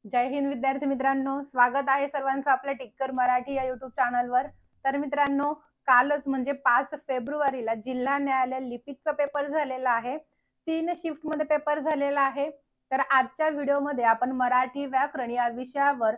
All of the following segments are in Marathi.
जय हिंद विद्यार्थी मित्रांनो, स्वागत आहे सर्वांचं आपल्या टिक्कर मराठी या युट्यूब चॅनलवर। तर मित्रांनो, कालच म्हणजे 5 फेब्रुवारीला जिल्हा न्यायालय लिपिकचा पेपर झालेला आहे। 3 शिफ्ट मध्ये पेपर झालेला आहे। तर आजच्या व्हिडिओमध्ये आपण मराठी व्याकरण या विषयावर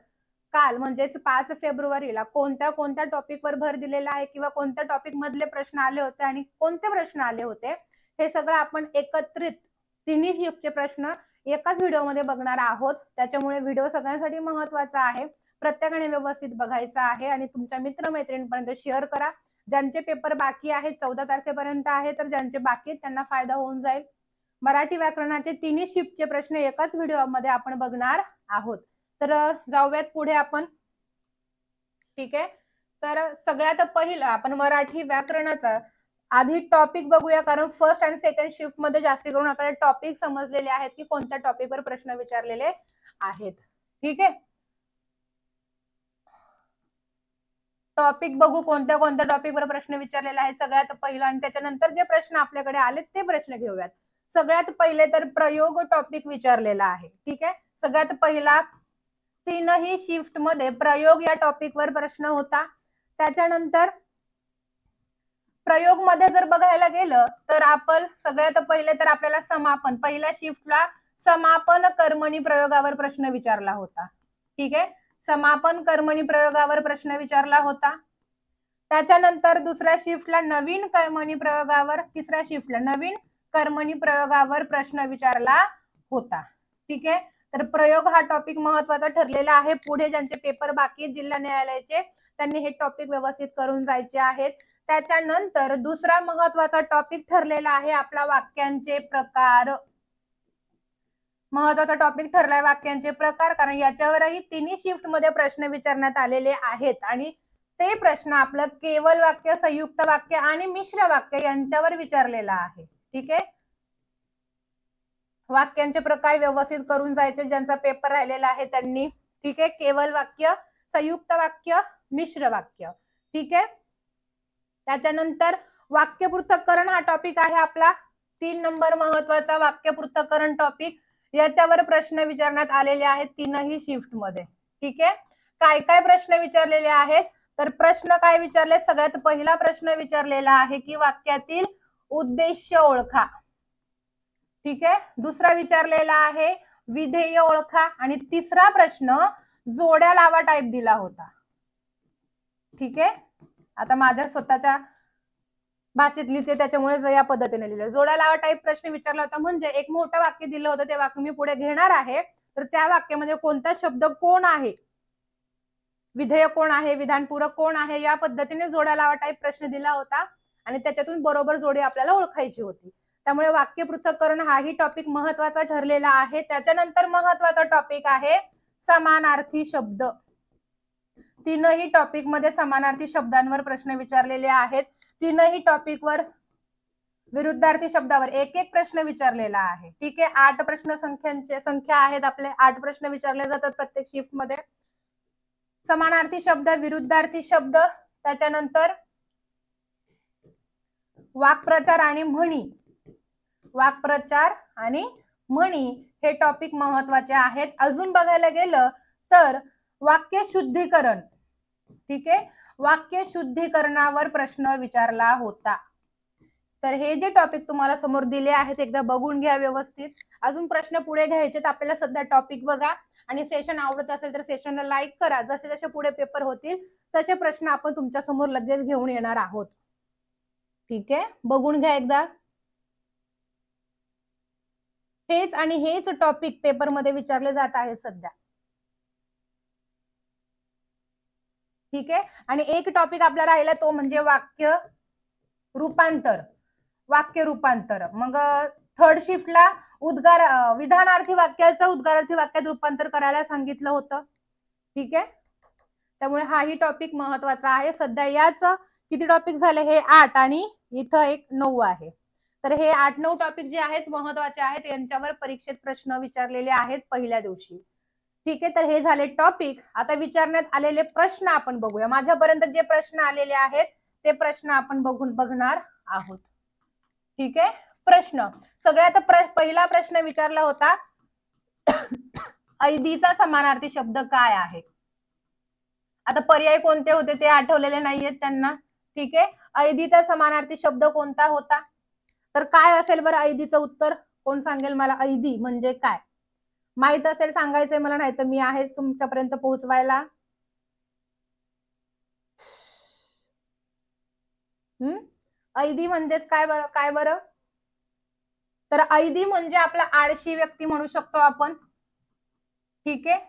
काल म्हणजेच 5 फेब्रुवारीला कोणत्या कोणत्या टॉपिकवर भर दिलेला आहे किंवा कोणत्या टॉपिक मधले प्रश्न आले होते आणि कोणते प्रश्न आले होते हे सगळं आपण एकत्रित तिन्ही शिफ्टचे प्रश्न एकाच व्हिडिओमध्ये बघणार आहोत। त्याच्यामुळे व्हिडिओ सगळ्यांसाठी महत्त्वाचा आहे, प्रत्येकाने व्यवस्थित बघायचा आहे आणि तुमच्या मित्रमैत्रिणींपर्यंत शेअर करा। ज्यांचे पेपर बाकी आहेत 14 तारखेपर्यंत आहे, तर ज्यांचे बाकी आहेत त्यांना फायदा होऊन जाईल। मराठी व्याकरणाचे तिन्ही शिफ्टचे प्रश्न एकाच व्हिडिओमध्ये आपण बघणार आहोत। तर जाऊयात पुढे आपण। ठीक आहे, तर सगळ्यात पहिलं आपण मराठी व्याकरणाचा आधी टॉपिक बघूया, कारण फर्स्ट आणि सेकंड शिफ्ट मध्ये जास्त करून आपल्याला टॉपिक समजलेले आहेत की कोणत्या टॉपिकवर प्रश्न विचारलेले आहेत। ठीक आहे, टॉपिक बघू कोणत्या कोणत्या टॉपिकवर प्रश्न विचारलेले आहेत सगळ्यात पहिला, आणि त्याच्यानंतर जे प्रश्न आपल्याकडे आले ते प्रश्न घेऊयात। सगळ्यात पहिले तर प्रयोग टॉपिक विचारलेला आहे। ठीक आहे, सगळ्यात पहिला तीनही शिफ्ट मध्ये प्रयोग या टॉपिकवर प्रश्न होता। त्याच्यानंतर प्रयोग मध्ये जर बघायला गेलं तर आपण सगळ्यात पहिले तर आपल्याला समापन, पहिल्या शिफ्टला समापन कर्मणी प्रयोगावर प्रश्न विचारला होता। ठीक आहे, समापन कर्मणी प्रयोगावर प्रश्न विचारला होता। त्याच्यानंतर दुसऱ्या शिफ्टला नवीन कर्मणी प्रयोगावर, तिसऱ्या शिफ्टला नवीन कर्मणी प्रयोगावर प्रश्न विचारला होता। ठीक आहे, तर प्रयोग हा टॉपिक महत्वाचा ठरलेला आहे। पुढे ज्यांचे पेपर बाकी आहेत जिल्हा न्यायालयाचे त्यांनी हे टॉपिक व्यवस्थित करून जायचे आहेत। त्याच्यानंतर दुसरा महत्वाचा टॉपिक ठरलेला आहे आपला वाक्यांचे प्रकार। महत्वाचा टॉपिक ठरलाय वाक्यांचे प्रकार, कारण याच्यावरही तिन्ही शिफ्ट मध्ये प्रश्न विचारण्यात आलेले आहेत आणि ते प्रश्न आपलं केवल वाक्य, संयुक्त वाक्य आणि मिश्र वाक्य यांच्यावर विचारलेला आहे। ठीक आहे, वाक्यांचे प्रकार व्यवस्थित करून जायचे ज्यांचा पेपर राहिलेला आहे त्यांनी। ठीक आहे, केवल वाक्य, संयुक्त वाक्य, मिश्र वाक्य। ठीक आहे, त्याच्यानंतर वाक्य पृथक्करण हा टॉपिक आहे आपला 3 नंबर महत्वाचा वाक्य पृथक्करण टॉपिक। याच्यावर प्रश्न विचारण्यात आलेले आहेत तीनही शिफ्ट मध्ये। ठीक आहे, काय काय प्रश्न विचारलेले आहेत तर प्रश्न काय विचारले, सगळ्यात पहिला प्रश्न विचारलेला आहे की वाक्यातील उद्देश ओळखा। ठीक आहे, दुसरा विचारलेला आहे विधेय ओळखा आणि तिसरा प्रश्न जोड्या लावा टाइप दिला होता। ठीक आहे, आता माझ्या स्वतःच्या भाषेत लिहिते त्याच्यामुळे या पद्धतीने लिहिलं। जोड्या लावा टाइप प्रश्न विचारला होता, म्हणजे एक मोठं वाक्य दिलं होतं, ते वाक्य मी पुढे घेणार आहे, तर त्या वाक्यामध्ये कोणता शब्द कोण आहे, विधेय कोण आहे, विधानपूरक कोण आहे, या पद्धतीने जोड्या लावा टाइप प्रश्न दिला होता आणि त्याच्यातून बरोबर जोडी आपल्याला ओळखायची होती। त्यामुळे वाक्य पृथक्करण हाही टॉपिक महत्वाचा ठरलेला आहे। त्याच्यानंतर महत्वाचा टॉपिक आहे समानार्थी शब्द। तीनही टॉपिक मध्ये समानार्थी शब्दांवर प्रश्न विचारलेले आहेत। तीनही टॉपिकवर विरुद्धार्थी शब्दावर एक एक प्रश्न विचारलेला आहे। ठीक आहे, 8 प्रश्न संख्या आहेत आपले, 8 प्रश्न विचारले जातात प्रत्येक शिफ्ट मध्ये। समानार्थी शब्द, विरुद्धार्थी शब्द, त्याच्यानंतर वाक्प्रचार आणि म्हणी, वाक्प्रचार आणि म्हणी हे टॉपिक महत्वाचे आहेत। अजून बघायला गेलं तर वाक्य शुद्धीकरण। ठीक आहे, वाक्य शुद्धीकरणावर प्रश्न विचारला होता। तर हे जे टॉपिक तुम्हाला समोर दिले आहेत एकदा बघून घ्या व्यवस्थित। अजून प्रश्न पुढे घ्यायचे तर आपल्याला सध्या टॉपिक बघा आणि सेशन आवडत असेल तर सेशनला लाईक करा। जसे जसे पुढे पेपर होतील तसे प्रश्न आपण तुमच्या समोर लगेच घेऊन येणार आहोत। ठीक आहे, बघून घ्या एकदा। हेच आणि हेच टॉपिक पेपर मध्ये विचारले जात आहे सध्या। ठीक आहे, आणि एक टॉपिक आपला राहिला तो म्हणजे वाक्य रूपांतर। वाक्य रूपांतर मग थर्ड शिफ्टला उद्गार, विधानार्थी वाक्याचं उद्गारार्थी वाक्यात रूपांतर करायला सांगितलं होतं। ठीक आहे, त्यामुळे हाही टॉपिक महत्वाचा आहे। सध्या याच किती टॉपिक झाले, हे 8 आणि इथं एक 9 आहे। तर हे 8-9 टॉपिक जे आहेत महत्वाचे आहेत, यांच्यावर परीक्षेत प्रश्न विचारलेले आहेत पहिल्या दिवशी। ठीक आहे, तर हे झाले टॉपिक। आता विचारण्यात आलेले प्रश्न आपण बघूया। माझ्यापर्यंत जे प्रश्न आलेले आहेत ते प्रश्न आपण बघणार आहोत। ठीक आहे, प्रश्न सगळ्यात पहिला प्रश्न विचारला होता ऐदीचा समानार्थी शब्द काय आहे? आता पर्याय कोणते होते ते आठवलेले नाहीयेत त्यांना. ठीक आहे, ऐदीचा समानार्थी शब्द कोणता होता? तर काय असेल बरं ऐदीचं उत्तर? कोण सांगेल मला ऐदी म्हणजे काय? माहित असेल सांगायचंय मला, नाही तर मी आहेच तुमच्यापर्यंत पोहोचवायला. ऐदी म्हणजेच काय बरं? काय बरं? तर ऐदी म्हणजे आपला आळशी व्यक्ती म्हणू शकतो आपण. ठीक आहे,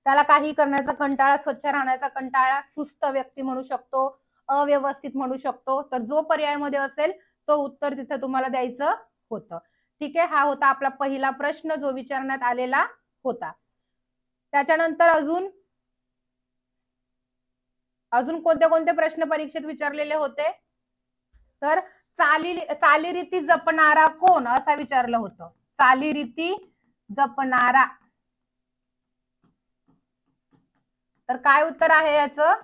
त्याला काही करण्याचा कंटाळा, स्वच्छ राहण्याचा कंटाळा, सुस्त व्यक्ती म्हणू शकतो, अव्यवस्थित म्हणू शकतो. तर जो पर्यायामध्ये असेल तो उत्तर तिथे तुम्हाला द्यायचं होतं. ठीक आहे, हा होता आपला पहिला प्रश्न जो विचारण्यात आलेला होता. त्याच्यानंतर अजून कोणते कोणते प्रश्न परीक्षेत विचारलेले होते? तर चालीरीती जपणारा कोण असं विचारलं होतं. चालीरीती जपणारा. तर काय उत्तर आहे याचं?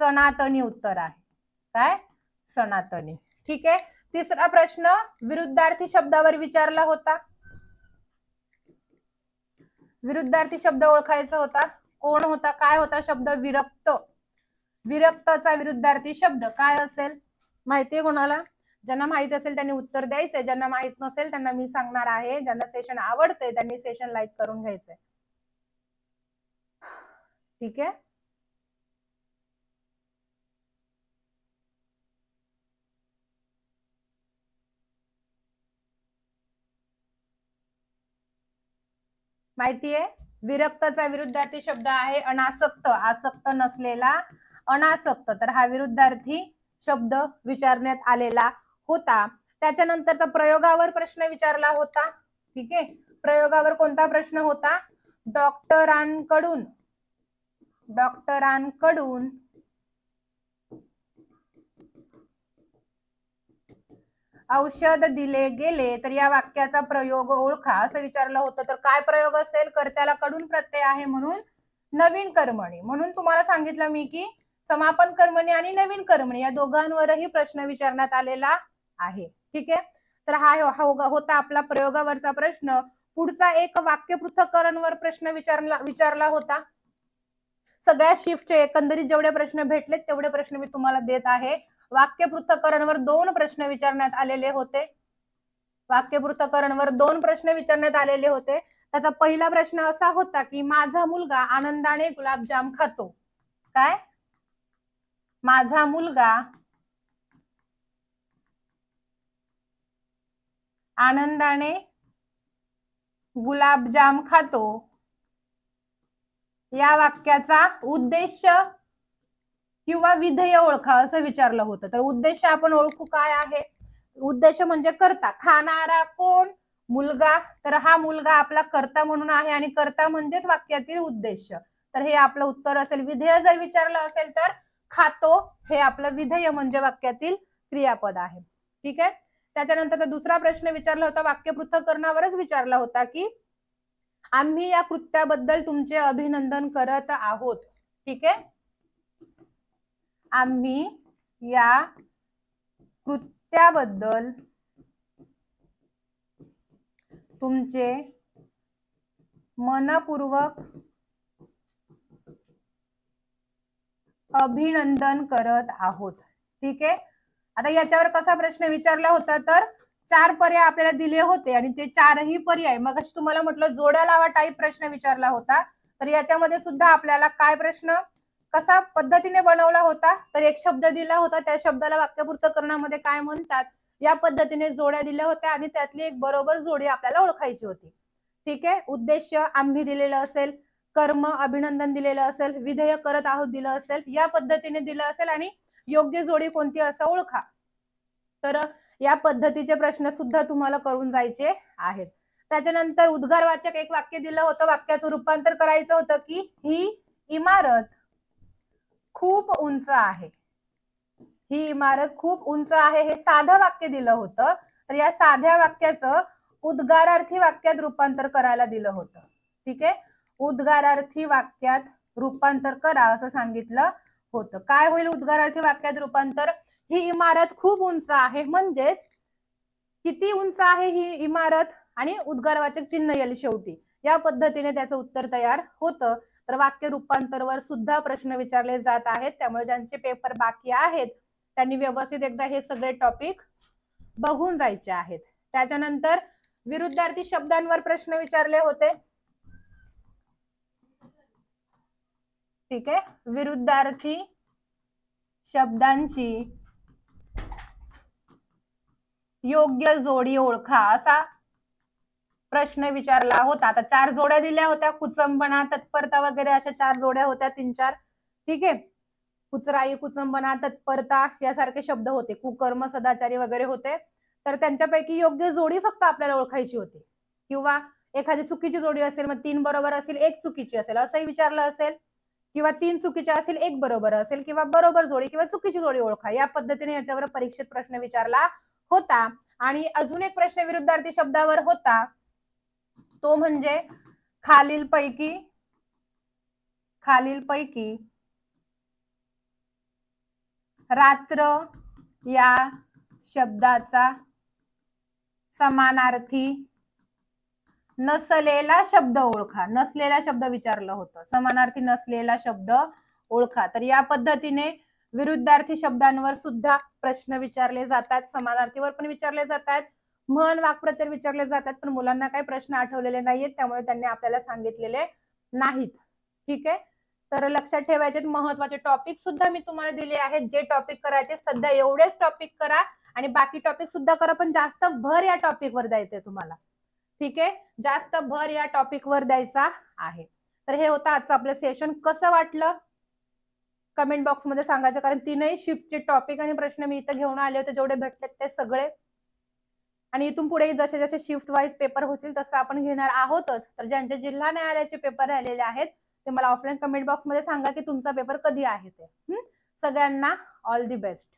सनातनी उत्तर आहे. काय? सनातनी. ठीक आहे, तिसरा प्रश्न विरुद्धार्थी शब्दावर विचारला होता. विरुद्धार्थी शब्द ओळखायचा होता. कोण होता? काय होता शब्द? विरक्त. विरक्तचा विरुद्धार्थी शब्द काय असेल? माहितीये कोणाला? ज्यांना माहित असेल त्यांनी उत्तर द्यायचंय, ज्यांना माहित नसेल त्यांना मी सांगणार आहे. ज्यांना सेशन आवडतंय त्यांनी सेशन लाईक करून घ्यायचंय. ठीक आहे, माहितीये विरक्तचा विरुद्धार्थी शब्द आहे अनासक्त. आसक्त नसलेला अनासक्त. तर हा विरुद्धार्थी शब्द विचारण्यात आलेला होता. त्याच्यानंतरचा प्रयोगावर प्रश्न विचारला होता. ठीक आहे, प्रयोगावर कोणता प्रश्न होता? डॉक्टरांकडून औषध दिले गेले तर या वाक्याचा प्रयोग ओळखा असं विचारलं होतं. तर काय प्रयोग असेल? कर्त्याला कडून प्रत्यय आहे म्हणून नवीन कर्मणी. म्हणून तुम्हाला सांगितलं मी की समापन कर्मणी आणि नवीन कर्मणी या दोघांवरही प्रश्न विचारण्यात आलेला आहे. ठीक आहे, तर हा होता आपला प्रयोगावरचा प्रश्न. पुढचा एक वाक्य पृथक्करणवर प्रश्न विचारला होता. सगळ्या शिफ्टचे एकंदरीत जेवढे प्रश्न भेटलेत तेवढे प्रश्न मी तुम्हाला देत आहे. वाक्य पृथक्करणवर 2 प्रश्न विचारण्यात आलेले होते. वाक्य पृथक्करणवर 2 प्रश्न विचारण्यात आलेले होते. त्याचा पहिला प्रश्न असा होता की माझा मुलगा आनंदाने गुलाबजाम खातो. काय? माझा मुलगा आनंदाने गुलाबजाम खातो या वाक्याचा उद्देश किंवा विधेय ओळखा असं विचारलं होतं. तर उद्देश आपण ओळखू. काय आहे उद्देश? म्हणजे करता. खाणारा कोण? मुलगा. तर हा मुलगा आपला कर्ता म्हणून आहे आणि कर्ता म्हणजेच वाक्यातील उद्देश. तर हे आपलं उत्तर असेल. विधेय जर विचारलं असेल तर खातो हे आपलं विधेय म्हणजे वाक्यातील क्रियापद आहे. ठीक आहे, त्याच्यानंतर दुसरा प्रश्न विचारला होता वाक्य पृथक्करणावरच विचारला होता की आम्ही या कृत्याबद्दल तुमचे अभिनंदन करत आहोत. ठीक आहे, आम्ही या कृत्याबद्दल तुमचे मनपूर्वक अभिनंदन करत आहोत. ठीक आहे, आता याच्यावर कसा प्रश्न विचारला होता? तर 4 पर्याय आपल्याला दिले होते आणि ते 4ही पर्याय मग तुम्हाला म्हटलं जोड्या लावा टाईप प्रश्न विचारला होता. तर याच्यामध्ये सुद्धा आपल्याला काय प्रश्न कसा पद्धतीने बनवला होता? तर एक शब्द दिला होता, त्या शब्दाला वाक्यपृथक्करणामध्ये काय म्हणतात या पद्धतीने जोड्या दिल्या होत्या आणि त्यातली एक बरोबर जोडी आपल्याला ओळखायची होती. ठीक आहे, उद्देश आम्ही दिलेलं असेल, कर्म अभिनंदन दिलेलं असेल, विधेय करत आहोत दिलं असेल, या पद्धतीने दिलं असेल आणि योग्य जोडी कोणती असं ओळखा. तर या पद्धतीचे प्रश्न सुद्धा तुम्हाला करून जायचे आहेत. त्याच्यानंतर उद्गारवाचक एक वाक्य दिलं होतं, वाक्याचं रूपांतर करायचं होतं की ही इमारत खूप उंच आहे. ही इमारत खूप उंच आहे हे साधं वाक्य दिलं होतं. तर या साध्या वाक्याचं उद्गारार्थी वाक्यात रूपांतर करायला दिलं होतं. ठीक आहे, उद्गारार्थी वाक्यात रूपांतर करा असं सांगितलं होतं. काय होईल उद्गारार्थी वाक्यात रूपांतर? ही इमारत खूप उंच आहे म्हणजेच किती उंच आहे ही इमारत आणि उद्गारवाचक चिन्ह येईल शेवटी. या पद्धतीने त्याचं उत्तर तयार होतं. तर वाक्य रूपांतरवर सुद्धा प्रश्न विचारले जात आहेत. त्यामुळे ज्यांचे पेपर बाकी आहेत त्यांनी व्यवस्थित एकदा हे सगळे टॉपिक बघून जायचे आहेत. त्याच्यानंतर विरुद्धार्थी शब्दांवर प्रश्न विचारले होते. ठीक आहे, विरुद्धार्थी शब्दांची योग्य जोडी ओळखा असा प्रश्न विचारला होता. आता 4 जोड्या दिल्या होत्या, कुचंबणा, तत्परता वगैरे अशा 4 जोड्या होत्या, 3-4. ठीक आहे, कुचराई, कुचंबणा, तत्परता यासारखे शब्द होते, कुकर्म, सदाचारी वगैरे होते. तर त्यांच्यापैकी योग्य जोडी फक्त आपल्याला ओळखायची होती. किंवा एखादी चुकीची जोडी असेल, मग 3 बरोबर असेल, 1 चुकीची असेल असंही विचारलं असेल, किंवा 3 चुकीच्या असेल, 1 बरोबर असेल, किंवा बरोबर जोडी किंवा चुकीची जोडी ओळखा. या पद्धतीने याच्यावर परीक्षेत प्रश्न विचारला होता. आणि अजून एक प्रश्न विरुद्धार्थी शब्दावर होता, तो म्हणजे खालीलपैकी रात्र या शब्दाचा समानार्थी नसलेला शब्द ओळखा. नसलेला शब्द विचारलं होतं, समानार्थी नसलेला शब्द ओळखा. तर या पद्धतीने विरुद्धार्थी शब्दांवर सुद्धा प्रश्न विचारले जातात, समानार्थीवर पण विचारले जातात, म्हण, वाक्प्रचार विचारले जातात. पण मुलांना काही प्रश्न आठवलेले नाहीत, त्यामुळे त्यांनी आपल्याला सांगितलेले नाहीत. ठीक आहे, तर लक्षात ठेवायचे महत्वाचे टॉपिक सुद्धा मी तुम्हाला दिले आहेत. जे टॉपिक करायचे सध्या एवढेच टॉपिक करा आणि बाकी टॉपिक सुद्धा करा, पण जास्त भर या टॉपिक वर द्यायचंय तुम्हाला. ठीक आहे, जास्त भर या टॉपिक वर द्यायचा आहे. तर हे होतं आजचं आपलं सेशन. कसं वाटलं कमेंट बॉक्स मध्ये सांगायचं, कारण 3ही शिफ्टचे टॉपिक आणि प्रश्न मी इथं घेऊन आले होते, जेवढे भेटले ते सगळे. आणि इथून पुढे जसे जसे शिफ्ट वाईज पेपर होतील तसं आपण घेणार आहोतच. तर ज्यांचे जिल्हा न्यायालयाचे पेपर राहिलेले आहेत ते मला ऑफलाईन कमेंट बॉक्स मध्ये सांगा की तुमचा पेपर कधी आहे ते. सगळ्यांना ऑल दी बेस्ट.